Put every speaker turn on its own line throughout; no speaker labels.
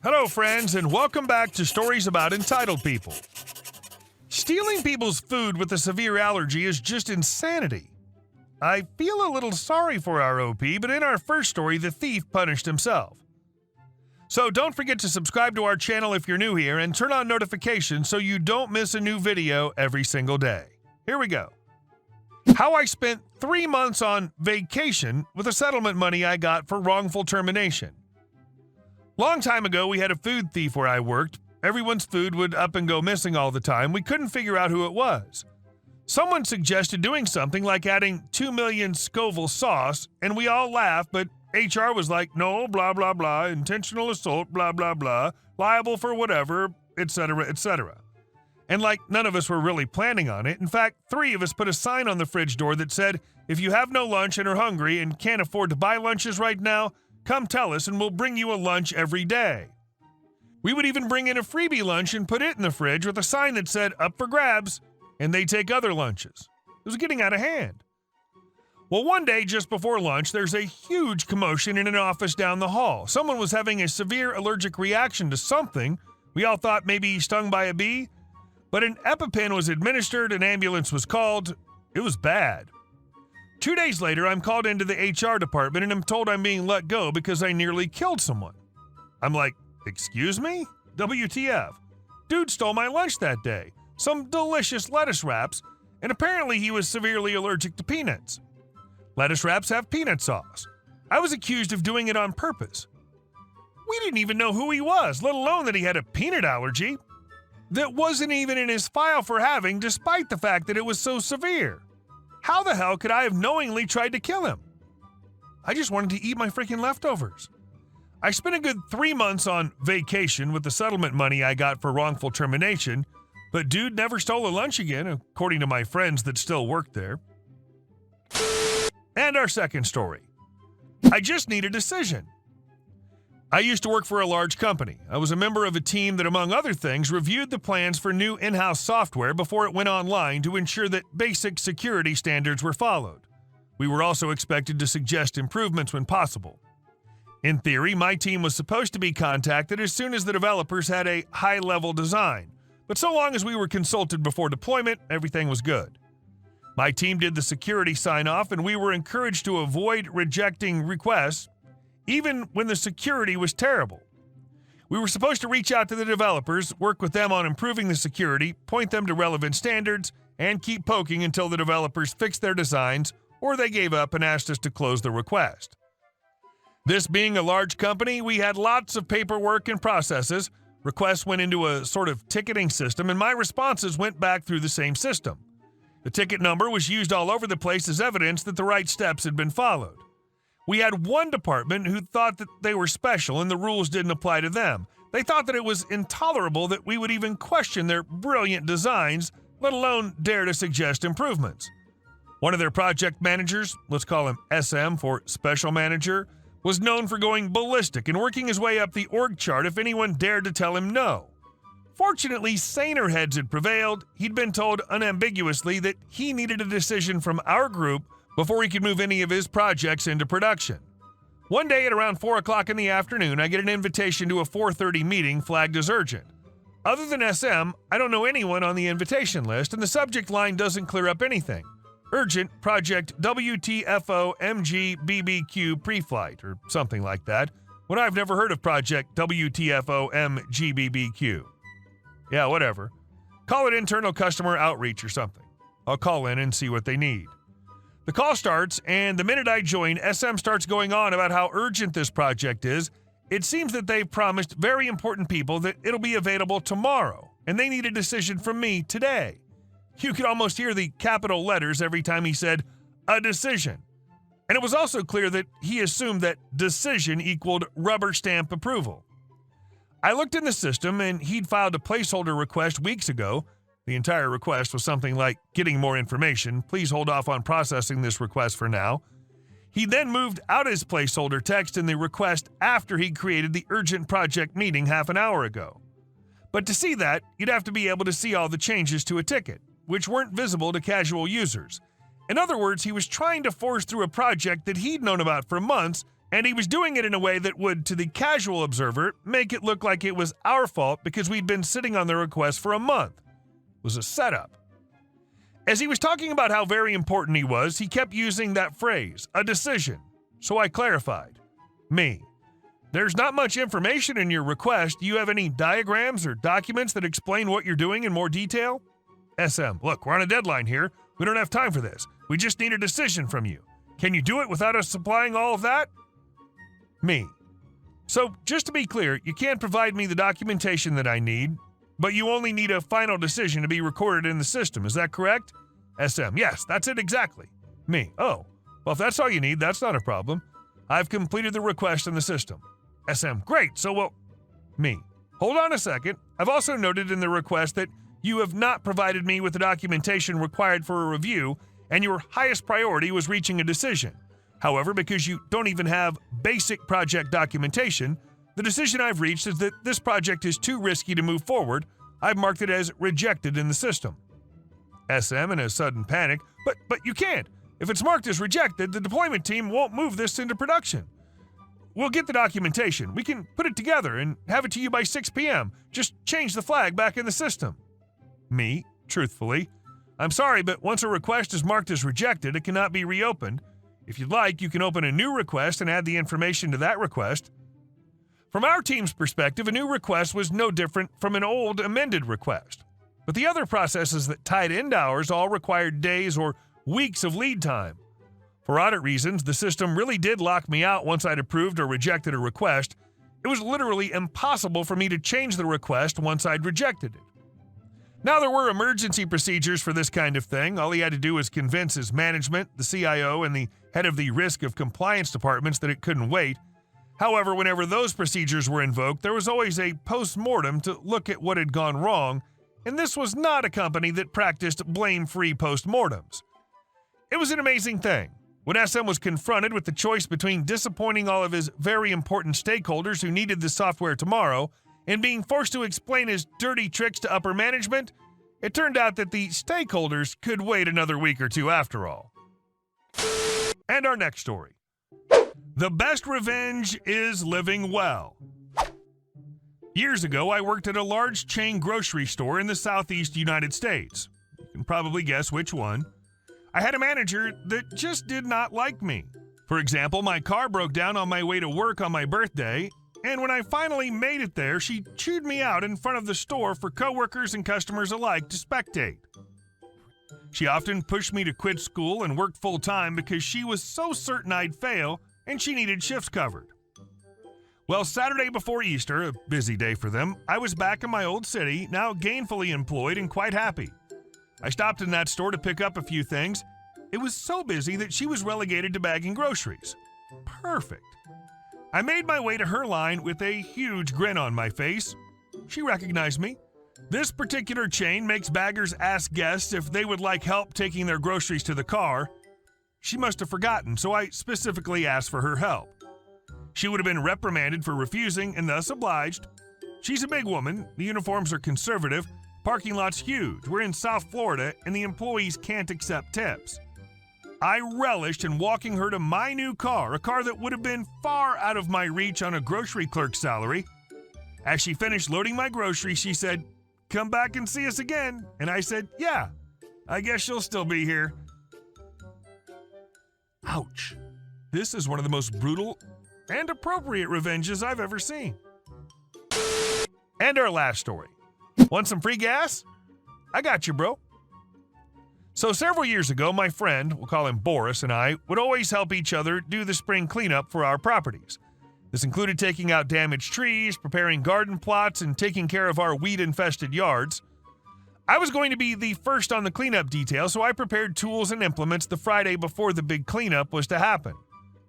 Hello, friends, and welcome back to Stories About Entitled People. Stealing people's food with a severe allergy is just insanity. I feel a little sorry for our OP, but in our first story, the thief punished himself. So don't forget to subscribe to our channel if you're new here and turn on notifications so you don't miss a new video every single day. Here we go. How I spent 3 months on vacation with the settlement money I got for wrongful termination. Long time ago, we had a food thief where I worked. Everyone's food would up and go missing all the time. We couldn't figure out who it was. Someone suggested doing something like adding 2 million Scoville sauce, and we all laughed, but HR was like, no, blah, blah, blah, intentional assault, blah, blah, blah, liable for whatever, etc., etc. And like none of us were really planning on it. In fact, 3 of us put a sign on the fridge door that said, if you have no lunch and are hungry and can't afford to buy lunches right now, come tell us and we'll bring you a lunch every day. We would even bring in a freebie lunch and put it in the fridge with a sign that said, up for grabs, and they take other lunches. It was getting out of hand. Well, one day just before lunch, there's a huge commotion in an office down the hall. Someone was having a severe allergic reaction to something. We all thought maybe stung by a bee, but an EpiPen was administered, an ambulance was called. It was bad. 2 days later, I'm called into the HR department and I'm told I'm being let go because I nearly killed someone. I'm like, excuse me? WTF? Dude stole my lunch that day. Some delicious lettuce wraps, and apparently he was severely allergic to peanuts. Lettuce wraps have peanut sauce. I was accused of doing it on purpose. We didn't even know who he was, let alone that he had a peanut allergy. That wasn't even in his file for having, despite the fact that it was so severe. How the hell could I have knowingly tried to kill him? I just wanted to eat my freaking leftovers. I spent a good 3 months on vacation with the settlement money I got for wrongful termination, but dude never stole a lunch again, according to my friends that still work there. And our second story. I just need a decision. I used to work for a large company. I was a member of a team that, among other things, reviewed the plans for new in-house software before it went online to ensure that basic security standards were followed. We were also expected to suggest improvements when possible. In theory, my team was supposed to be contacted as soon as the developers had a high-level design, but so long as we were consulted before deployment, everything was good. My team did the security sign-off, and we were encouraged to avoid rejecting requests, even when the security was terrible. We were supposed to reach out to the developers, work with them on improving the security, point them to relevant standards, and keep poking until the developers fixed their designs or they gave up and asked us to close the request. This being a large company, we had lots of paperwork and processes. Requests went into a sort of ticketing system, and my responses went back through the same system. The ticket number was used all over the place as evidence that the right steps had been followed. We had one department who thought that they were special and the rules didn't apply to them. They thought that it was intolerable that we would even question their brilliant designs, let alone dare to suggest improvements. One of their project managers, let's call him SM for Special Manager, was known for going ballistic and working his way up the org chart if anyone dared to tell him no. Fortunately, saner heads had prevailed. He'd been told unambiguously that he needed a decision from our group before he could move any of his projects into production. One day at around 4 o'clock in the afternoon, I get an invitation to a 4:30 meeting flagged as urgent. Other than SM, I don't know anyone on the invitation list, and the subject line doesn't clear up anything. Urgent Project WTFO MGBBQ Pre-Flight, or something like that, when I've never heard of Project WTFO MGBBQ. Yeah, whatever. Call it internal customer outreach or something. I'll call in and see what they need. The call starts, and the minute I join, SM starts going on about how urgent this project is. It seems that they've promised very important people that it'll be available tomorrow, and they need a decision from me today. You could almost hear the capital letters every time he said, a decision. And it was also clear that he assumed that decision equaled rubber stamp approval. I looked in the system, and he'd filed a placeholder request weeks ago. The entire request was something like, getting more information, please hold off on processing this request for now. He then moved out his placeholder text in the request after he created the urgent project meeting half an hour ago. But to see that, you'd have to be able to see all the changes to a ticket, which weren't visible to casual users. In other words, he was trying to force through a project that he'd known about for months And he was doing it in a way that would, to the casual observer, make it look like it was our fault because we'd been sitting on the request for a month. It was a setup. As he was talking about how very important he was, he kept using that phrase, a decision. So I clarified. Me. There's not much information in your request. Do you have any diagrams or documents that explain what you're doing in more detail? SM. Look, we're on a deadline here. We don't have time for this. We just need a decision from you. Can you do it without us supplying all of that? Me. So, just to be clear, you can't provide me the documentation that I need, but you only need a final decision to be recorded in the system. Is that correct? SM. Yes, that's it exactly. Me. Oh, well, if that's all you need, that's not a problem. I've completed the request in the system. SM. Great, so well... Me. Hold on a second. I've also noted in the request that you have not provided me with the documentation required for a review, and your highest priority was reaching a decision. However, because you don't even have basic project documentation, the decision I've reached is that this project is too risky to move forward. I've marked it as rejected in the system. SM in a sudden panic, but you can't. If it's marked as rejected, the deployment team won't move this into production. We'll get the documentation. We can put it together and have it to you by 6 p.m. Just change the flag back in the system. Me, truthfully. I'm sorry, but once a request is marked as rejected, it cannot be reopened. If you'd like, you can open a new request and add the information to that request. From our team's perspective, a new request was no different from an old amended request. But the other processes that tied into ours all required days or weeks of lead time. For audit reasons, the system really did lock me out once I'd approved or rejected a request. It was literally impossible for me to change the request once I'd rejected it. Now, there were emergency procedures for this kind of thing. All he had to do was convince his management, the CIO, and the head of the risk of compliance departments that it couldn't wait. However, whenever those procedures were invoked, there was always a post-mortem to look at what had gone wrong, and this was not a company that practiced blame-free post-mortems. It was an amazing thing. When SM was confronted with the choice between disappointing all of his very important stakeholders who needed the software tomorrow and being forced to explain his dirty tricks to upper management, it turned out that the stakeholders could wait another week or two after all. And our next story. The best revenge is living well. Years ago, I worked at a large chain grocery store in the southeast United States. You can probably guess which one. I had a manager that just did not like me. For example, my car broke down on my way to work on my birthday, and when I finally made it there, she chewed me out in front of the store for coworkers and customers alike to spectate. She often pushed me to quit school and work full-time because she was so certain I'd fail and she needed shifts covered. Well, Saturday before Easter, a busy day for them, I was back in my old city, now gainfully employed and quite happy. I stopped in that store to pick up a few things. It was so busy that she was relegated to bagging groceries. Perfect. I made my way to her line with a huge grin on my face. She recognized me. This particular chain makes baggers ask guests if they would like help taking their groceries to the car. She must have forgotten, so I specifically asked for her help. She would have been reprimanded for refusing and thus obliged. She's a big woman, the uniforms are conservative, parking lot's huge, we're in South Florida, and the employees can't accept tips. I relished in walking her to my new car, a car that would have been far out of my reach on a grocery clerk's salary. As she finished loading my groceries, she said, "Come back and see us again." And I said, "Yeah, I guess she'll still be here." Ouch. This is one of the most brutal and appropriate revenges I've ever seen. And our last story. Want some free gas? I got you, bro. So several years ago, my friend, we'll call him Boris, and I would always help each other do the spring cleanup for our properties. This included taking out damaged trees, preparing garden plots, and taking care of our weed-infested yards. I was going to be the first on the cleanup detail, so I prepared tools and implements the Friday before the big cleanup was to happen.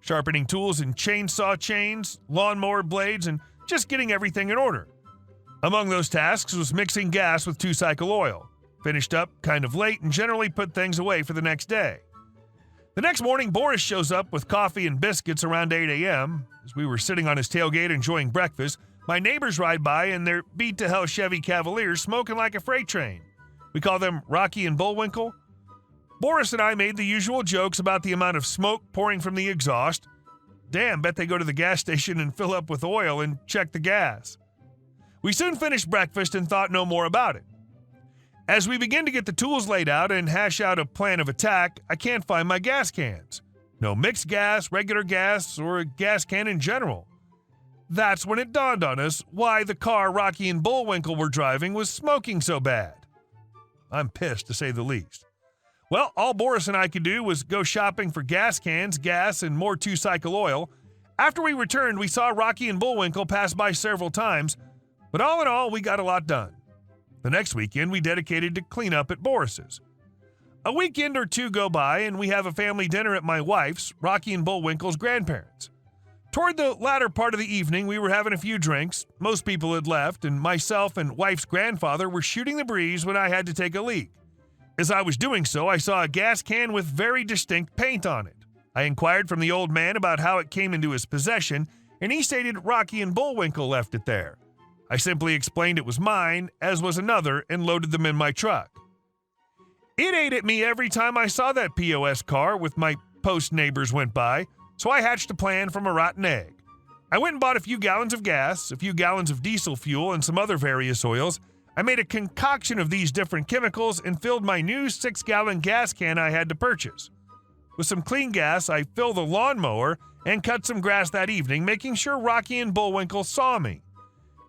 Sharpening tools and chainsaw chains, lawnmower blades, and just getting everything in order. Among those tasks was mixing gas with 2-cycle oil. Finished up kind of late and generally put things away for the next day. The next morning, Boris shows up with coffee and biscuits around 8 a.m. As we were sitting on his tailgate enjoying breakfast, my neighbors ride by in their beat-to-hell Chevy Cavaliers smoking like a freight train. We call them Rocky and Bullwinkle. Boris and I made the usual jokes about the amount of smoke pouring from the exhaust. Damn, bet they go to the gas station and fill up with oil and check the gas. We soon finished breakfast and thought no more about it. As we begin to get the tools laid out and hash out a plan of attack, I can't find my gas cans. No mixed gas, regular gas, or a gas can in general. That's when it dawned on us why the car Rocky and Bullwinkle were driving was smoking so bad. I'm pissed, to say the least. Well, all Boris and I could do was go shopping for gas cans, gas, and more two-cycle oil. After we returned, we saw Rocky and Bullwinkle pass by several times, but all in all, we got a lot done. The next weekend, we dedicated to clean up at Boris's. A weekend or two go by, and we have a family dinner at my wife's, Rocky and Bullwinkle's grandparents'. Toward the latter part of the evening, we were having a few drinks. Most people had left, and myself and wife's grandfather were shooting the breeze when I had to take a leak. As I was doing so, I saw a gas can with very distinct paint on it. I inquired from the old man about how it came into his possession, and he stated Rocky and Bullwinkle left it there. I simply explained it was mine, as was another, and loaded them in my truck. It ate at me every time I saw that POS car with my post neighbors went by, so I hatched a plan from a rotten egg. I went and bought a few gallons of gas, a few gallons of diesel fuel, and some other various oils. I made a concoction of these different chemicals and filled my new 6-gallon gas can I had to purchase. With some clean gas, I filled the lawnmower and cut some grass that evening, making sure Rocky and Bullwinkle saw me.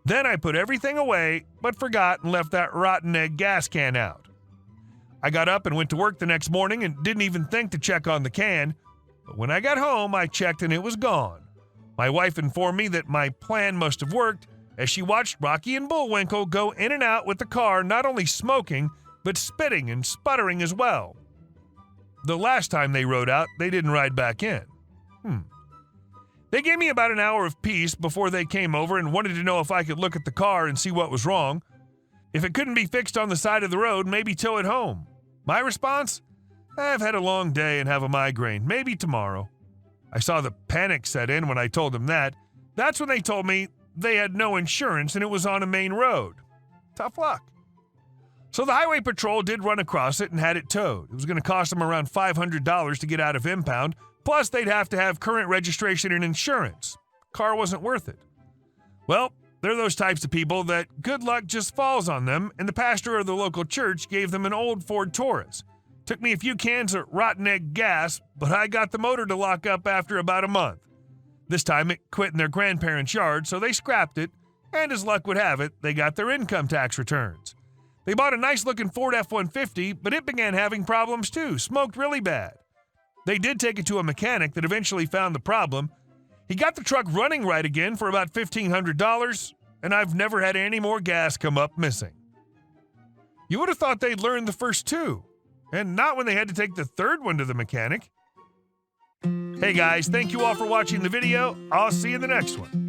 Then I put everything away, but forgot and left that rotten egg gas can out. I got up and went to work the next morning and didn't even think to check on the can, but when I got home, I checked and it was gone. My wife informed me that my plan must have worked, as she watched Rocky and Bullwinkle go in and out with the car, not only smoking, but spitting and sputtering as well. The last time they rode out, they didn't ride back in. They gave me about an hour of peace before they came over and wanted to know if I could look at the car and see what was wrong. If it couldn't be fixed on the side of the road, maybe tow it home. My response? I've had a long day and have a migraine. Maybe tomorrow. I saw the panic set in when I told them that. That's when they told me they had no insurance and it was on a main road. Tough luck. So the highway patrol did run across it and had it towed. It was going to cost them around $500 to get out of impound, plus they'd have to have current registration and insurance. Car wasn't worth it. Well, they're those types of people that good luck just falls on them, and the pastor of the local church gave them an old Ford Taurus. Took me a few cans of rotten egg gas, but I got the motor to lock up after about a month. This time it quit in their grandparents' yard, so they scrapped it, and as luck would have it, they got their income tax returns. They bought a nice-looking Ford F-150, but it began having problems too, smoked really bad. They did take it to a mechanic that eventually found the problem. He got the truck running right again for about $1,500, and I've never had any more gas come up missing. You would have thought they'd learned the first two, and not when they had to take the third one to the mechanic. Hey guys, thank you all for watching the video. I'll see you in the next one.